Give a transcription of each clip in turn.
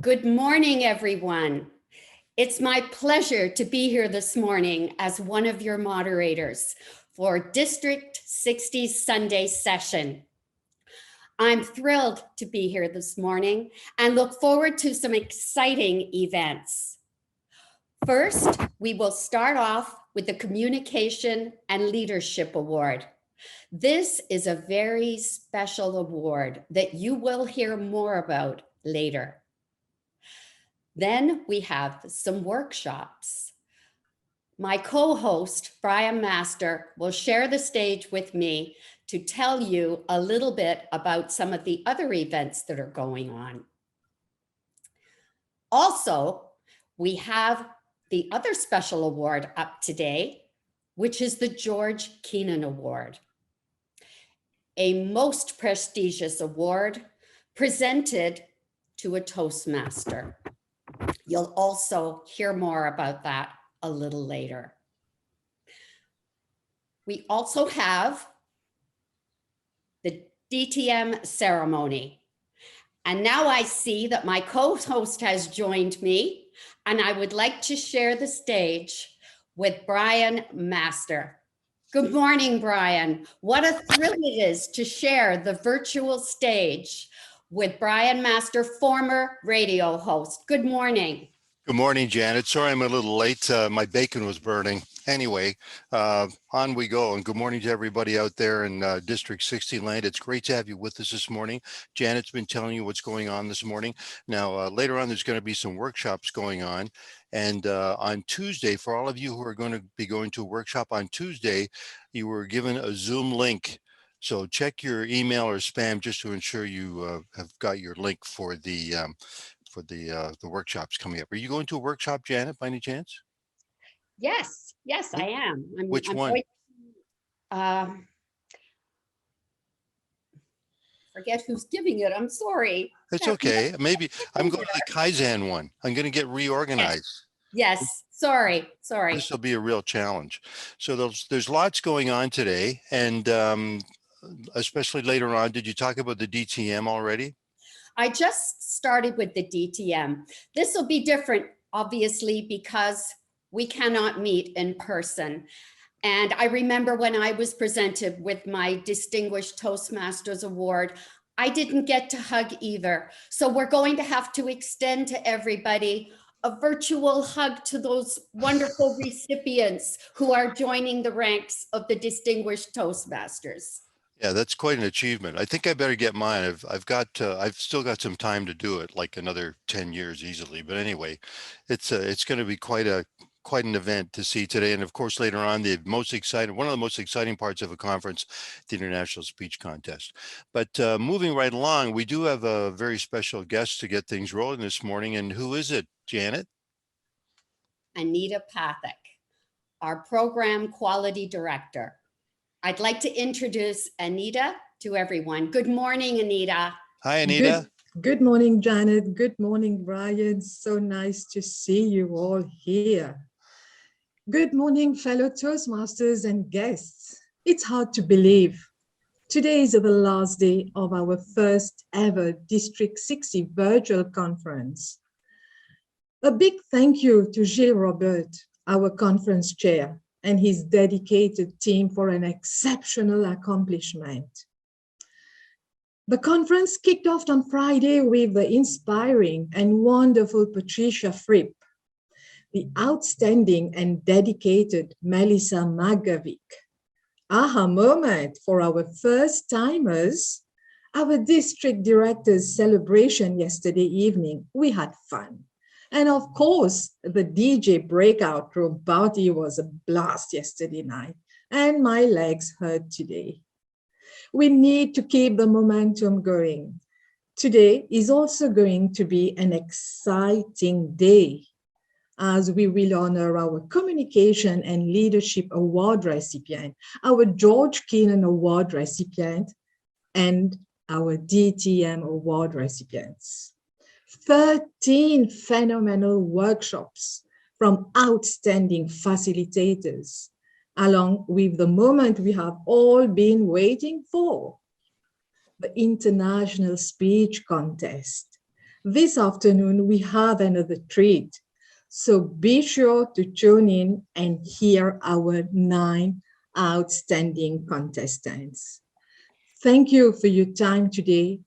Good morning, everyone. It's my pleasure to be here this morning as one of your moderators for District 60 Sunday session. I'm thrilled to be here this morning and look forward to some exciting events. First, we will start off with the Communication and Leadership Award. This is a very special award that you will hear more about later. Then we have some workshops. My co-host, Brian Master, will share the stage with me to tell you a little bit about some of the other events that are going on. Also, we have the other special award up today, which is the George Keenan Award, a most prestigious award presented to a Toastmaster. You'll also hear more about that a little later. We also have the DTM ceremony. And now I see that my co-host has joined me, and I would like to share the stage with Brian Master. Good morning, Brian. What a thrill it is to share the virtual stage with Brian Master, former radio host. Good morning. Good morning, Janet. Sorry I'm a little late. My bacon was burning. Anyway, on we go. And good morning to everybody out there in District 60 land. It's great to have you with us this morning. Janet's been telling you what's going on this morning. Now, later on, there's going to be some workshops going on. And on Tuesday, for all of you who are going to be going to a workshop on Tuesday, you were given a Zoom link. So check your email or spam just to ensure you have got your link for the workshops coming up. Are you going to a workshop, Janet, by any chance? Yes, I am. Which one? Forget who's giving it. I'm sorry. It's okay. Maybe I'm going to the Kaizen one. I'm going to get reorganized. Yes. Sorry. This will be a real challenge. So there's lots going on today, and especially later on. Did you talk about the DTM already? I just started with the DTM. This will be different, obviously, because we cannot meet in person. And I remember when I was presented with my Distinguished Toastmasters Award, I didn't get to hug either. So we're going to have to extend to everybody a virtual hug to those wonderful recipients who are joining the ranks of the Distinguished Toastmasters. Yeah, that's quite an achievement. I think I better get mine. I've still got some time to do it, like another 10 years easily. But anyway, it's going to be quite an event to see today. And of course, later on, one of the most exciting parts of a conference, the International Speech Contest. But moving right along, we do have a very special guest to get things rolling this morning. And who is it, Janet? Anita Pathak, our Program Quality Director. I'd like to introduce Anita to everyone. Good morning, Anita. Hi, Anita. Good morning, Janet. Good morning, Brian. So nice to see you all here. Good morning, fellow Toastmasters and guests. It's hard to believe. Today is the last day of our first ever District 60 virtual conference. A big thank you to Gilles Robert, our conference chair, and his dedicated team for an exceptional accomplishment. The conference kicked off on Friday with the inspiring and wonderful Patricia Fripp, the outstanding and dedicated Melissa Magavic. Aha moment for our first timers, our district director's celebration yesterday evening. We had fun. And of course, the DJ breakout room party was a blast yesterday night, and my legs hurt today. We need to keep the momentum going. Today is also going to be an exciting day, as we will honor our Communication and Leadership Award recipient, our George Keenan Award recipient, and our DTM Award recipients. 13 phenomenal workshops from outstanding facilitators, along with the moment we have all been waiting for, the International Speech Contest, This afternoon, we have another treat. So be sure to tune in and hear our 9 outstanding contestants. Thank you for your time today.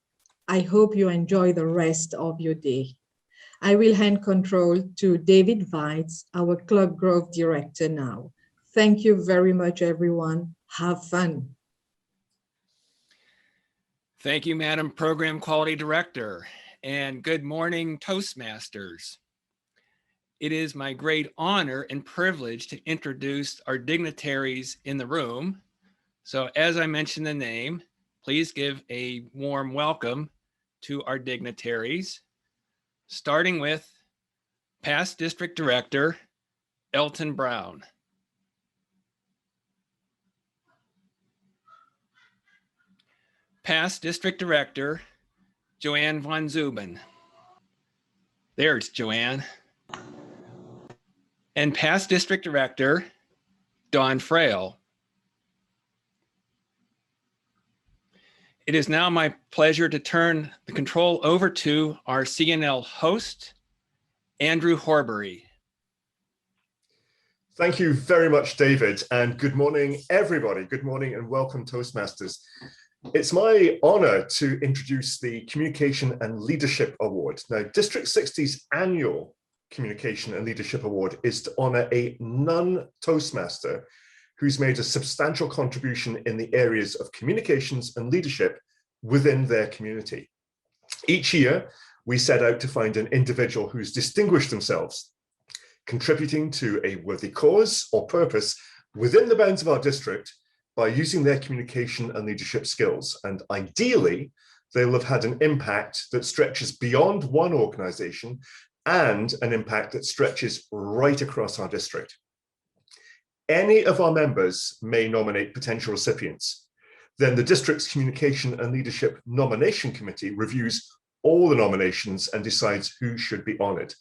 I hope you enjoy the rest of your day. I will hand control to David Weitz, our Club Growth Director now. Thank you very much, everyone. Have fun. Thank you, Madam Program Quality Director, and good morning, Toastmasters. It is my great honor and privilege to introduce our dignitaries in the room. So as I mentioned the name, please give a warm welcome to our dignitaries, starting with past District Director, Elton Brown. Past District Director, Joanne Von Zuben. There's Joanne. And past District Director, Dawn Frail. It is now my pleasure to turn the control over to our CNL host, Andrew Horbury. Thank you very much, David, and good morning, everybody. Good morning and welcome, Toastmasters. It's my honor to introduce the Communication and Leadership Award. Now, District 60's annual Communication and Leadership Award is to honor a non-Toastmaster who's made a substantial contribution in the areas of communications and leadership within their community. Each year, we set out to find an individual who's distinguished themselves, contributing to a worthy cause or purpose within the bounds of our district by using their communication and leadership skills. And ideally, they'll have had an impact that stretches beyond one organization and an impact that stretches right across our district. Any of our members may nominate potential recipients. Then the district's Communication and Leadership Nomination Committee reviews all the nominations and decides who should be honored.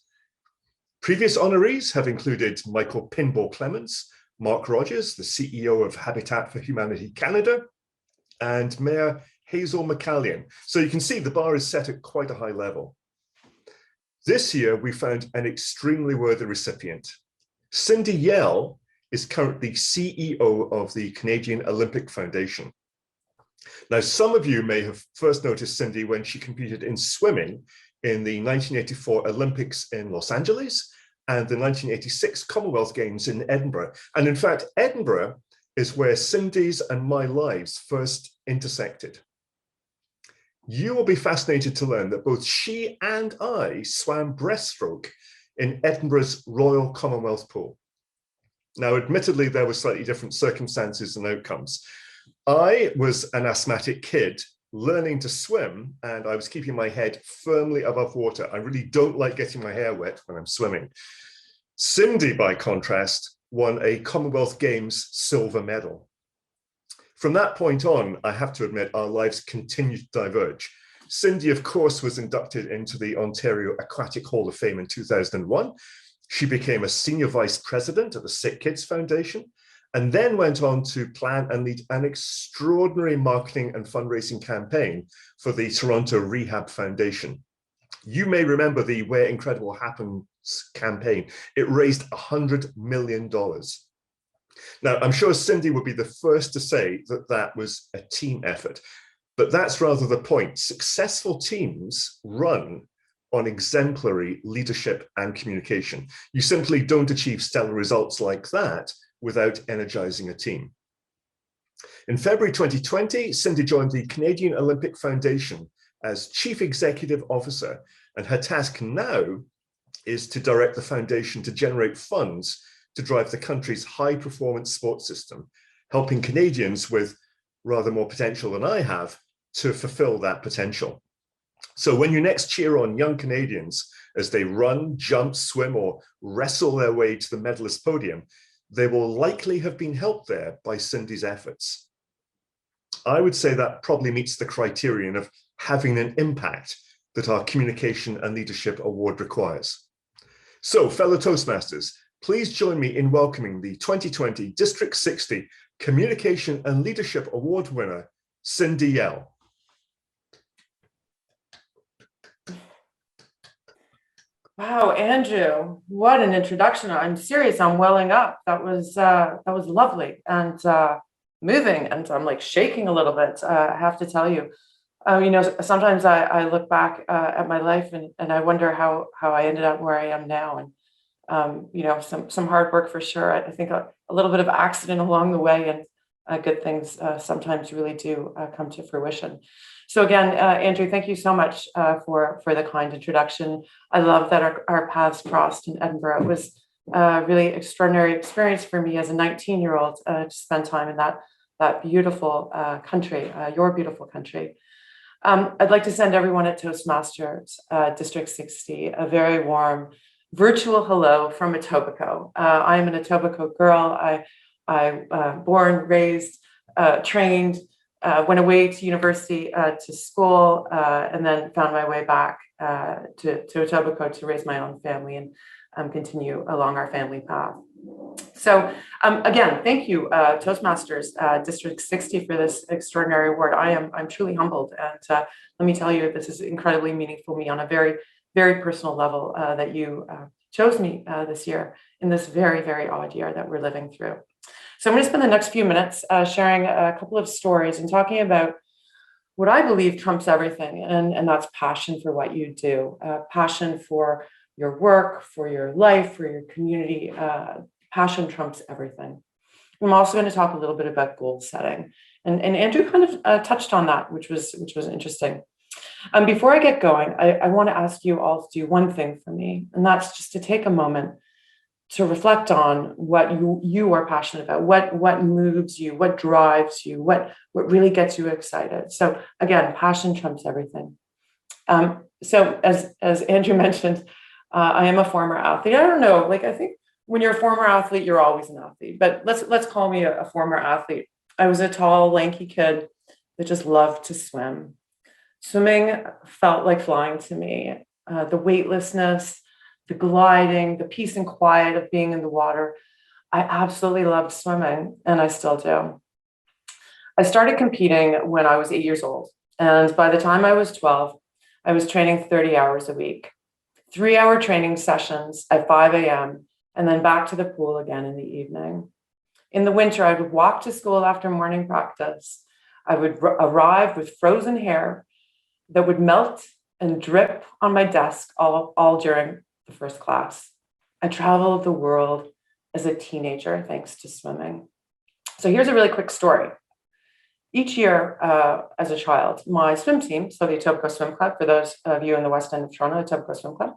Previous honorees have included Michael Pinball Clements, Mark Rogers, the CEO of Habitat for Humanity Canada, and Mayor Hazel McCallion. So you can see the bar is set at quite a high level. This year, we found an extremely worthy recipient. Cindy Yelle is currently CEO of the Canadian Olympic Foundation. Now, some of you may have first noticed Cindy when she competed in swimming in the 1984 Olympics in Los Angeles and the 1986 Commonwealth Games in Edinburgh. And in fact, Edinburgh is where Cindy's and my lives first intersected. You will be fascinated to learn that both she and I swam breaststroke in Edinburgh's Royal Commonwealth Pool. Now, admittedly, there were slightly different circumstances and outcomes. I was an asthmatic kid learning to swim, and I was keeping my head firmly above water. I really don't like getting my hair wet when I'm swimming. Cindy, by contrast, won a Commonwealth Games silver medal. From that point on, I have to admit, our lives continued to diverge. Cindy, of course, was inducted into the Ontario Aquatic Hall of Fame in 2001. She became a senior vice president at the Sick Kids Foundation, and then went on to plan and lead an extraordinary marketing and fundraising campaign for the Toronto Rehab Foundation. You may remember the Where Incredible Happens campaign. It raised $100 million. Now, I'm sure Cindy would be the first to say that that was a team effort, but that's rather the point. Successful teams run on exemplary leadership and communication. You simply don't achieve stellar results like that without energizing a team. In February 2020, Cindy joined the Canadian Olympic Foundation as Chief Executive Officer, and her task now is to direct the foundation to generate funds to drive the country's high-performance sports system, helping Canadians with rather more potential than I have to fulfill that potential. So when you next cheer on young Canadians as they run, jump, swim, or wrestle their way to the medalist podium, they will likely have been helped there by Cindy's efforts. I would say that probably meets the criterion of having an impact that our Communication and Leadership Award requires. So, fellow Toastmasters, please join me in welcoming the 2020 District 60 Communication and Leadership Award winner, Cindy Yelle. Wow, Andrew, what an introduction. I'm serious, I'm welling up. That was lovely and moving, and I'm like shaking a little bit, I have to tell you. Sometimes I look back at my life and I wonder how I ended up where I am now. And some hard work for sure. I think a little bit of accident along the way, and good things sometimes really do come to fruition. So again, Andrew, thank you so much for the kind introduction. I love that our paths crossed in Edinburgh. It was a really extraordinary experience for me as a 19-year-old to spend time in that beautiful country, your beautiful country. I'd like to send everyone at Toastmasters District 60 a very warm virtual hello from Etobicoke. I am an Etobicoke girl. I born, raised, trained, went away to university, to school, and then found my way back to Etobicoke to raise my own family and continue along our family path. So again, thank you, Toastmasters District 60 for this extraordinary award. I'm truly humbled, and let me tell you, this is incredibly meaningful to me on a very, very personal level that you chose me this year in this very, very odd year that we're living through. So I'm going to spend the next few minutes sharing a couple of stories and talking about what I believe trumps everything, and that's passion for what you do, passion for your work, for your life, for your community. Passion trumps everything. I'm also going to talk a little bit about goal setting, and Andrew kind of touched on that, which was interesting. Before I get going, I want to ask you all to do one thing for me, and that's just to take a moment to reflect on what you are passionate about, what moves you, what drives you, what really gets you excited. So again, passion trumps everything. So as Andrew mentioned, I am a former athlete. I don't know, I think when you're a former athlete, you're always an athlete, but let's call me a former athlete. I was a tall, lanky kid that just loved to swim. Swimming felt like flying to me. The weightlessness, the gliding, the peace and quiet of being in the water. I absolutely loved swimming, and I still do. I started competing when I was 8 years old, and by the time I was 12, I was training 30 hours a week, 3-hour training sessions at 5 a.m., and then back to the pool again in the evening. In the winter, I would walk to school after morning practice. I would arrive with frozen hair that would melt and drip on my desk all during the first class. I traveled the world as a teenager thanks to swimming. So here's a really quick story. Each year as a child, my swim team, so the Etobicoke Swim Club, for those of you in the West End of Toronto, Etobicoke Swim Club,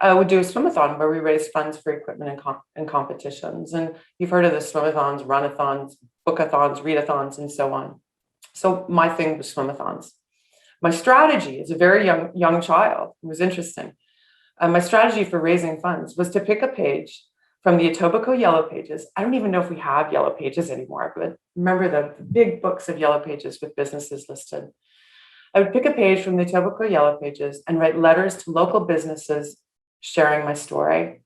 would do a swimathon where we raise funds for equipment and competitions. And you've heard of the swimathons, runathons, bookathons, readathons, and so on. So my thing was swimathons. My strategy as a very young child, it was interesting. My strategy for raising funds was to pick a page from the Etobicoke Yellow Pages. I don't even know if we have Yellow Pages anymore, but remember the big books of Yellow Pages with businesses listed. I would pick a page from the Etobicoke Yellow Pages and write letters to local businesses sharing my story.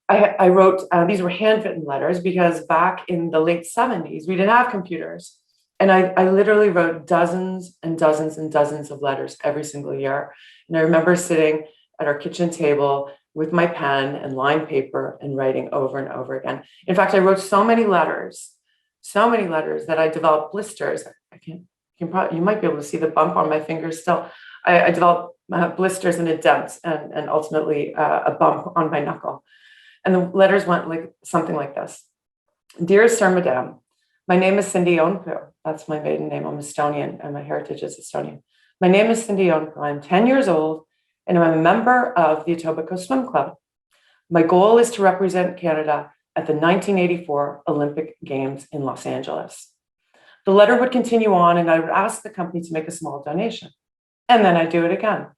I wrote, these were handwritten letters because back in the late 70s, we didn't have computers. And I literally wrote dozens and dozens and dozens of letters every single year. And I remember sitting at our kitchen table with my pen and lined paper and writing over and over again. In fact, I wrote so many letters that I developed blisters. You might be able to see the bump on my fingers still. I developed blisters and a dent and ultimately a bump on my knuckle. And the letters went like something like this. Dear Sir, Madame, my name is Cindy Onpu. That's my maiden name. I'm Estonian and my heritage is Estonian. My name is Cindy Onpu. I'm 10 years old and I'm a member of the Etobicoke Swim Club. My goal is to represent Canada at the 1984 Olympic Games in Los Angeles. The letter would continue on and I would ask the company to make a small donation. And then I do it again.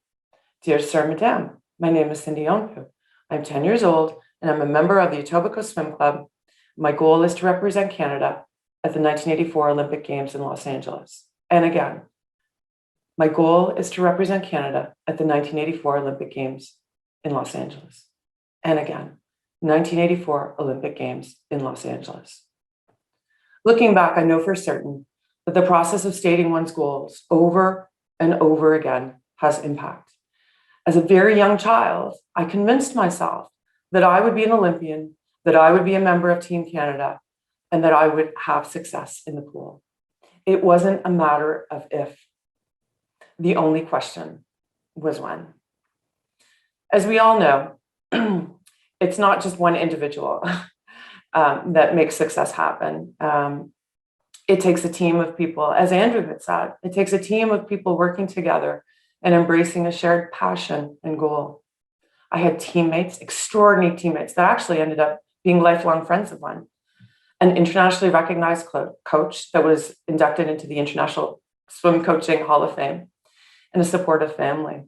Dear Sir, Madame, my name is Cindy Onpu. I'm 10 years old and I'm a member of the Etobicoke Swim Club. My goal is to represent Canada at the 1984 Olympic Games in Los Angeles. And again, my goal is to represent Canada at the 1984 Olympic Games in Los Angeles. And again, 1984 Olympic Games in Los Angeles. Looking back, I know for certain that the process of stating one's goals over and over again has impact. As a very young child, I convinced myself that I would be an Olympian, that I would be a member of Team Canada, and that I would have success in the pool. It wasn't a matter of if. The only question was when. As we all know, it's not just one individual that makes success happen. It takes a team of people, as Andrew had said, it takes a team of people working together and embracing a shared passion and goal. I had teammates, extraordinary teammates that actually ended up being lifelong friends of mine. An internationally recognized coach that was inducted into the International Swim Coaching Hall of Fame, and a supportive family.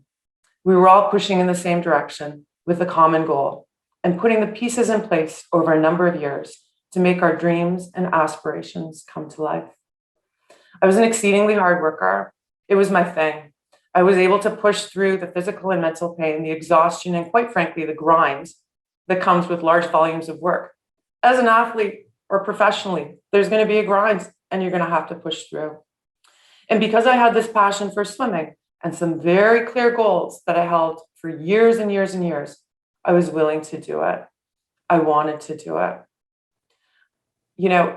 We were all pushing in the same direction with a common goal and putting the pieces in place over a number of years to make our dreams and aspirations come to life. I was an exceedingly hard worker. It was my thing. I was able to push through the physical and mental pain, the exhaustion, and quite frankly, the grind that comes with large volumes of work. As an athlete or professionally, there's going to be a grind and you're going to have to push through. And because I had this passion for swimming and some very clear goals that I held for years and years and years, I was willing to do it. I wanted to do it. You know,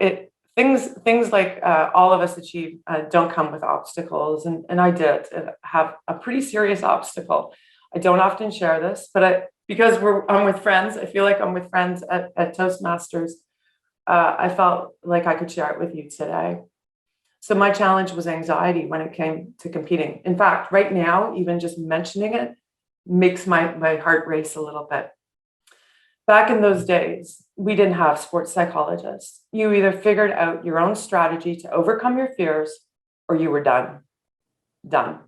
things like all of us achieve don't come with obstacles. And I did have a pretty serious obstacle. I don't often share this, but because I'm with friends, I feel like I'm with friends at Toastmasters. I felt like I could share it with you today. So my challenge was anxiety when it came to competing. In fact, right now, even just mentioning it makes my heart race a little bit. Back in those days, we didn't have sports psychologists. You either figured out your own strategy to overcome your fears or you were done. Done.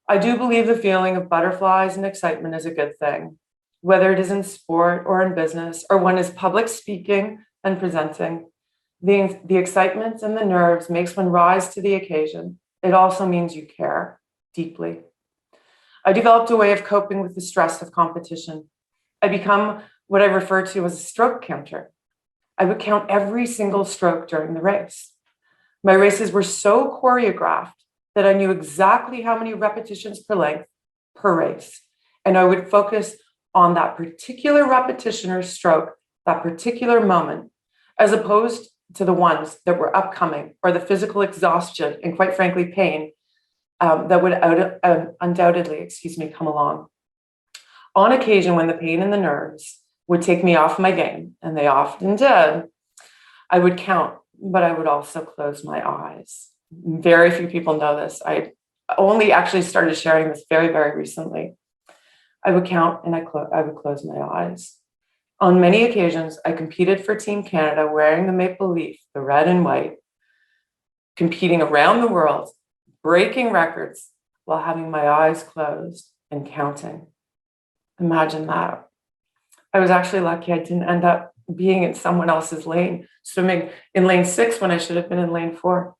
I do believe the feeling of butterflies and excitement is a good thing, whether it is in sport or in business or one is public speaking and presenting. The excitement and the nerves makes one rise to the occasion. It also means you care deeply. I developed a way of coping with the stress of competition. I become what I refer to as a stroke counter. I would count every single stroke during the race. My races were so choreographed that I knew exactly how many repetitions per length per race. And I would focus on that particular repetition or stroke, that particular moment, as opposed to the ones that were upcoming or the physical exhaustion and quite frankly, pain that would undoubtedly, come along. On occasion, when the pain and the nerves would take me off my game, and they often did, I would count, but I would also close my eyes. Very few people know this. I only actually started sharing this very, very recently. I would count and I would close my eyes. On many occasions, I competed for Team Canada wearing the maple leaf, the red and white, competing around the world, breaking records while having my eyes closed and counting. Imagine that. I was actually lucky I didn't end up being in someone else's lane, swimming in lane 6 when I should have been in lane 4.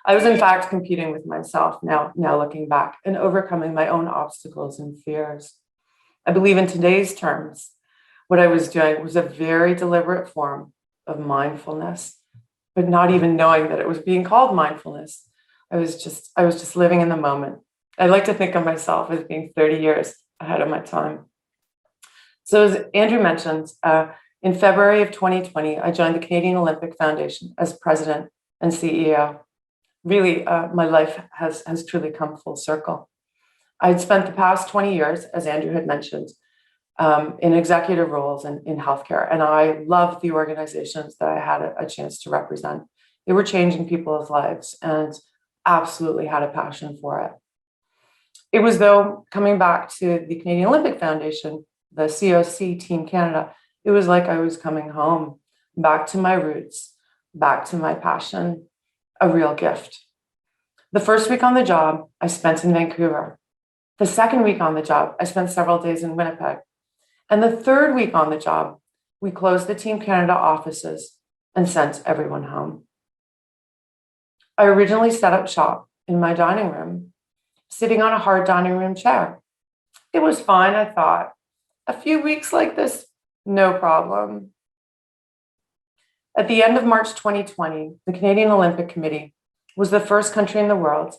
I was in fact competing with myself now looking back and overcoming my own obstacles and fears. I believe in today's terms, what I was doing was a very deliberate form of mindfulness, but not even knowing that it was being called mindfulness. I was just living in the moment. I like to think of myself as being 30 years ahead of my time. So as Andrew mentioned, in February of 2020, I joined the Canadian Olympic Foundation as president and CEO. Really, my life has truly come full circle. I'd spent the past 20 years, as Andrew had mentioned, in executive roles and in healthcare, and I loved the organizations that I had a chance to represent. They were changing people's lives and absolutely had a passion for it. It was though coming back to the Canadian Olympic Foundation, the COC Team Canada, it was like I was coming home, back to my roots, back to my passion, a real gift. The first week on the job, I spent in Vancouver. The second week on the job, I spent several days in Winnipeg. And the third week on the job, we closed the Team Canada offices and sent everyone home. I originally set up shop in my dining room, sitting on a hard dining room chair. It was fine, I thought. A few weeks like this, no problem. At the end of March 2020, the Canadian Olympic Committee was the first country in the world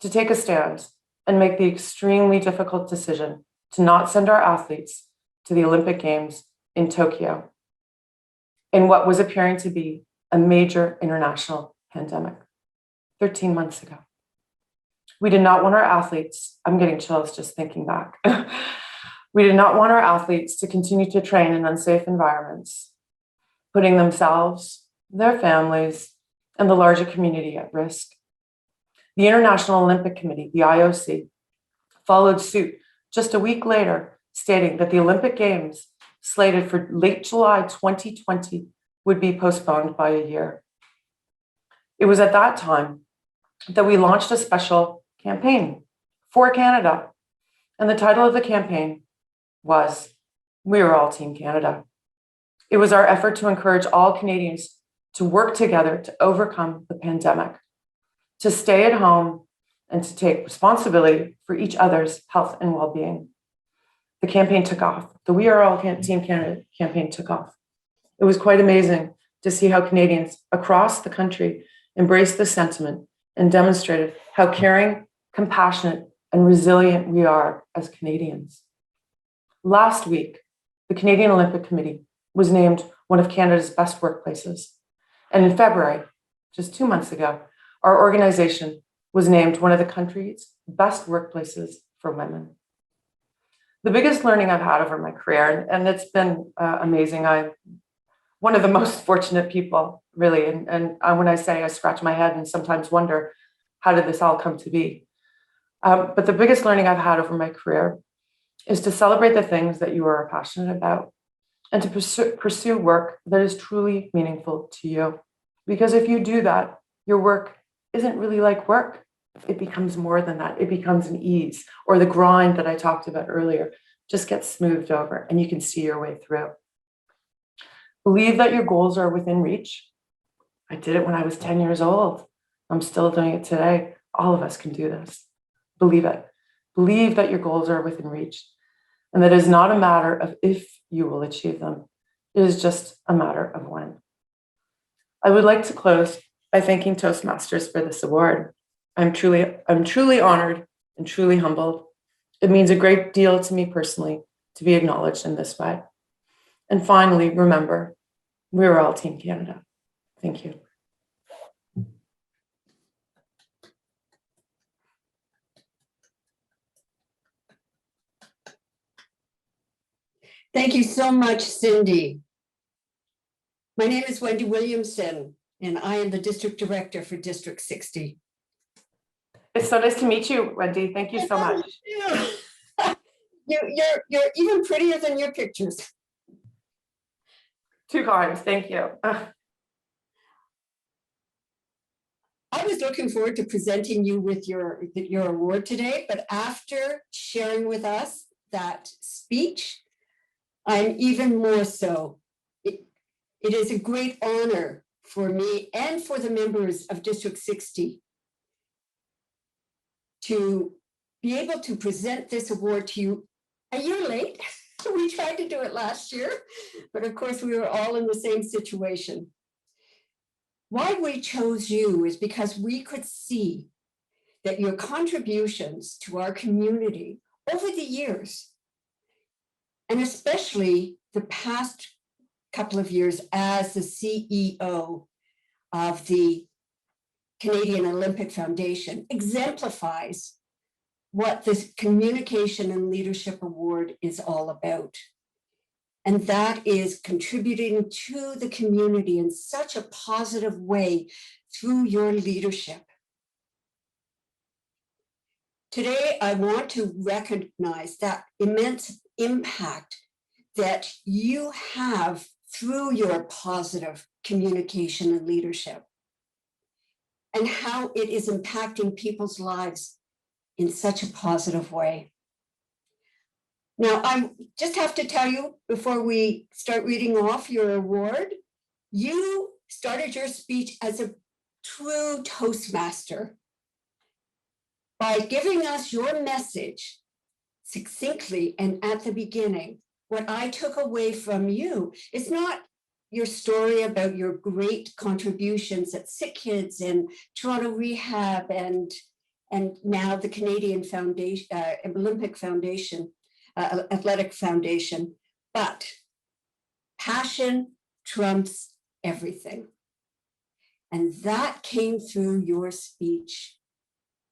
to take a stand and make the extremely difficult decision to not send our athletes to the Olympic Games in Tokyo in what was appearing to be a major international pandemic 13 months ago. We did not want our athletes, I'm getting chills just thinking back. We did not want our athletes to continue to train in unsafe environments, putting themselves, their families, and the larger community at risk. The International Olympic Committee, the IOC, followed suit just a week later, stating that the Olympic Games, slated for late July 2020, would be postponed by a year. It was at that time that we launched a special campaign for Canada. And the title of the campaign was We Are All Team Canada. It was our effort to encourage all Canadians to work together to overcome the pandemic, to stay at home, and to take responsibility for each other's health and well-being. The campaign took off. The We Are All Team Canada campaign took off. It was quite amazing to see how Canadians across the country embraced the sentiment and demonstrated how caring, compassionate, and resilient we are as Canadians. Last week, the Canadian Olympic Committee was named one of Canada's best workplaces. And in February, just 2 months ago, our organization was named one of the country's best workplaces for women. The biggest learning I've had over my career, and it's been amazing. I'm one of the most fortunate people, really. And when I say I scratch my head and sometimes wonder, how did this all come to be? But the biggest learning I've had over my career is to celebrate the things that you are passionate about and to pursue work that is truly meaningful to you. Because if you do that, your work isn't really like work. It becomes more than that. It becomes an ease, or the grind that I talked about earlier just gets smoothed over and you can see your way through. Believe that your goals are within reach. I did it when I was 10 years old. I'm still doing it today. All of us can do this. Believe it. Believe that your goals are within reach and that it is not a matter of if you will achieve them. It is just a matter of when. I would like to close by thanking Toastmasters for this award. I'm truly honored and truly humbled. It means a great deal to me personally to be acknowledged in this way. And finally, remember, we're all Team Canada. Thank you. Thank you so much, Cindy. My name is Wendy Williamson, and I am the District Director for District 60. It's so nice to meet you, Wendy. Thank you so much. You're even prettier than your pictures. Two cards, thank you. I was looking forward to presenting you with your award today, but after sharing with us that speech, I'm even more so. It is a great honor for me and for the members of District 60 to be able to present this award to you a year late. We tried to do it last year, but of course we were all in the same situation. Why we chose you is because we could see that your contributions to our community over the years, and especially the past couple of years as the CEO of the Canadian Olympic Foundation, exemplifies what this Communication and Leadership Award is all about. And that is contributing to the community in such a positive way through your leadership. Today, I want to recognize that immense impact that you have through your positive communication and leadership, and how it is impacting people's lives in such a positive way. Now, I just have to tell you before we start reading off your award, you started your speech as a true Toastmaster by giving us your message succinctly and at the beginning. What I took away from you is not your story about your great contributions at Sick Kids and Toronto Rehab and and now the Canadian Foundation, Olympic Foundation, Athletic Foundation. But passion trumps everything. And that came through your speech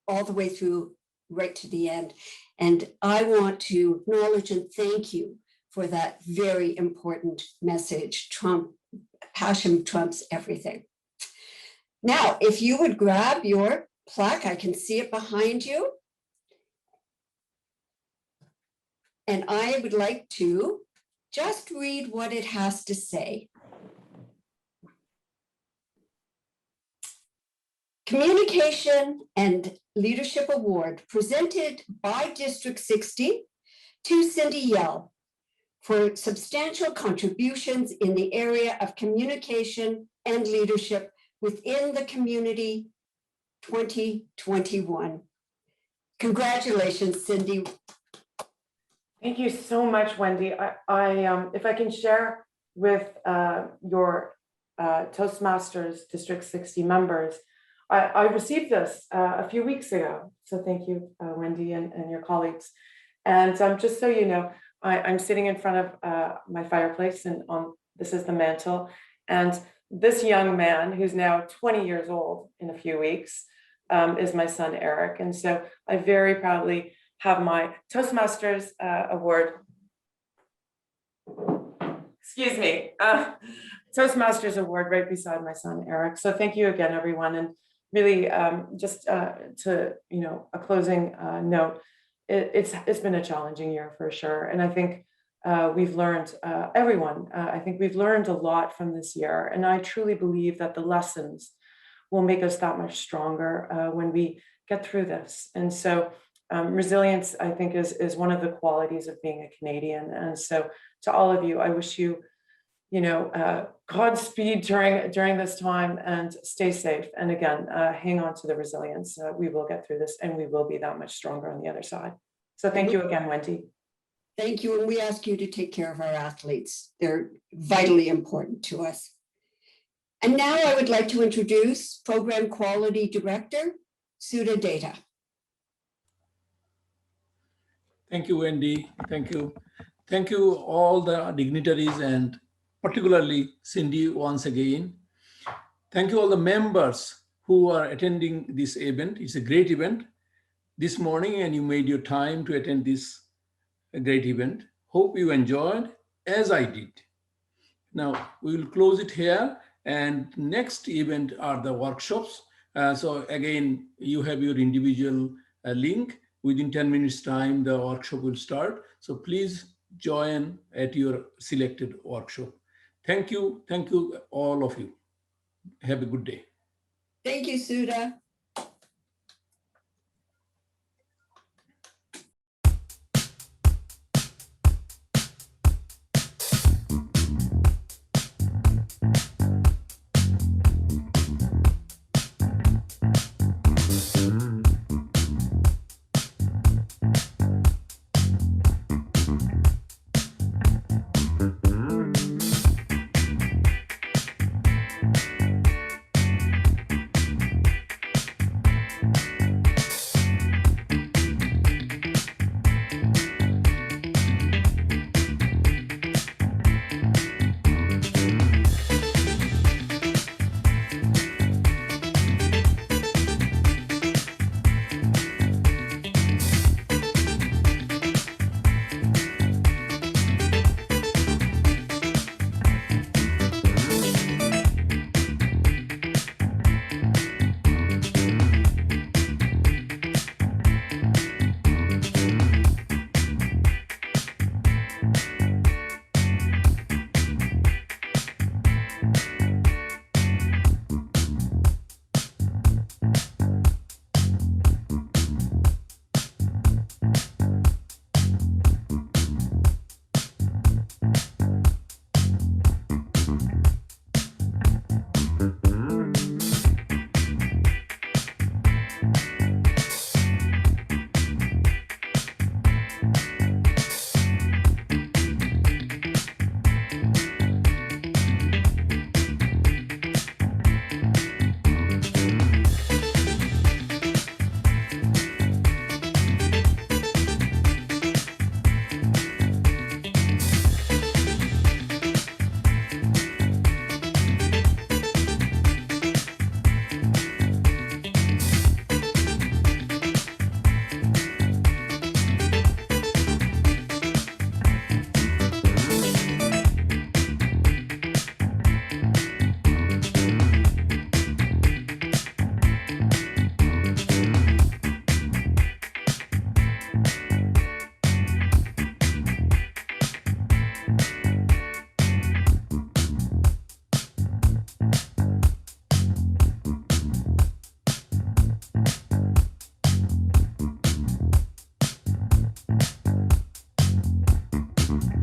all the way through, right to the end. And I want to acknowledge and thank you for that very important message. Passion trumps everything. Now, if you would grab your plaque, I can see it behind you. And I would like to just read what it has to say. Communication and Leadership Award presented by District 60 to Cindy Yelle for substantial contributions in the area of communication and leadership within the community 2021. Congratulations, Cindy. Thank you so much, Wendy. If I can share with your Toastmasters District 60 members, I received this a few weeks ago. So thank you, Wendy and your colleagues. And just so you know, I'm sitting in front of my fireplace, and this is the mantle. And this young man, who's now 20 years old in a few weeks, is my son, Eric. And so I very proudly have my Toastmasters award. Excuse me, Toastmasters award right beside my son, Eric. So thank you again, everyone. And really, just to a closing note, it's been a challenging year for sure, and I think we've learned, everyone. I think we've learned a lot from this year, and I truly believe that the lessons will make us that much stronger when we get through this. And so, resilience, I think, is one of the qualities of being a Canadian. And so, to all of you, I wish you, Godspeed during this time, and stay safe. And again, hang on to the resilience. We will get through this, and we will be that much stronger on the other side. So thank you again, Wendy. Thank you. And we ask you to take care of our athletes. They're vitally important to us. And now I would like to introduce Program Quality Director, Sudha Data. Thank you, Wendy. Thank you. Thank you, all the dignitaries, and particularly Cindy once again. Thank you, all the members who are attending this event. It's a great event this morning, and you made your time to attend this great event. Hope you enjoyed, as I did. Now, we will close it here, and next event are the workshops. So again, you have your individual link. Within 10 minutes time, the workshop will start. So please join at your selected workshop. Thank you, all of you. Have a good day. Thank you, Sudha. you.